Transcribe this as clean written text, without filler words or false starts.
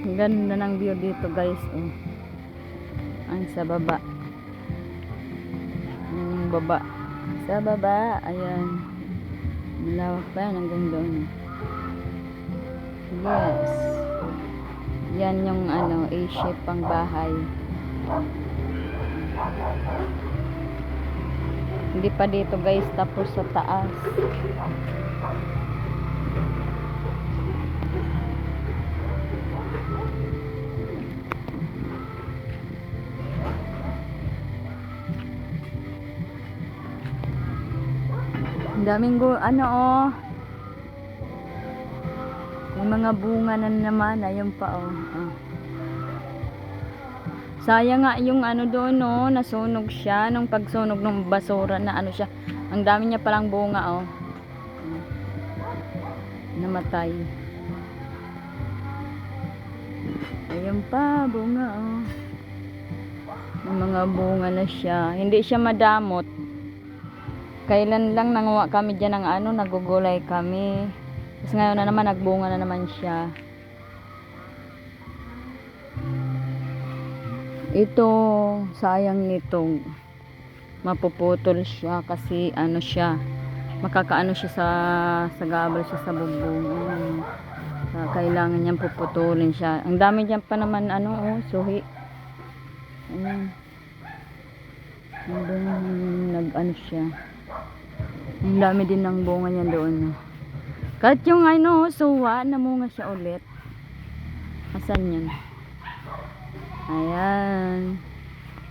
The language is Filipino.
Ang ganda ng view dito guys. Oh. Ang sa baba. Yung baba. Sa baba. Ayan. Malawak pa yan hanggang doon. Yes. Yan yung ano, A-shape pang bahay. Hindi pa dito guys, tapos sa taas. Ang daming ano oh. May mga bunga na naman, ayun pa oh. Ah. Sayang nga yung ano doon no, nasunog siya nung pagsunog ng basura na ano siya. Ang dami niya palang bunga oh. Namatay. Ayun pa, bunga oh. May mga bunga na siya. Hindi siya madamot. Kailan lang nanguha kami dyan ng ano, nagugulay kami. Tapos ngayon na naman, nagbunga na naman siya. Ito, sayang nito. Mapuputol siya kasi ano siya. Makakaano siya sa gabal siya sa bubong. Kailangan niyang puputulin siya. Ang dami dyan pa naman ano, oh, suhi. Ayan. Nag-ano siya. Ang dami din ng bunga niya doon. No? Kahit yung ano, suwa, namunga siya ulit. Asan yan? Ayan.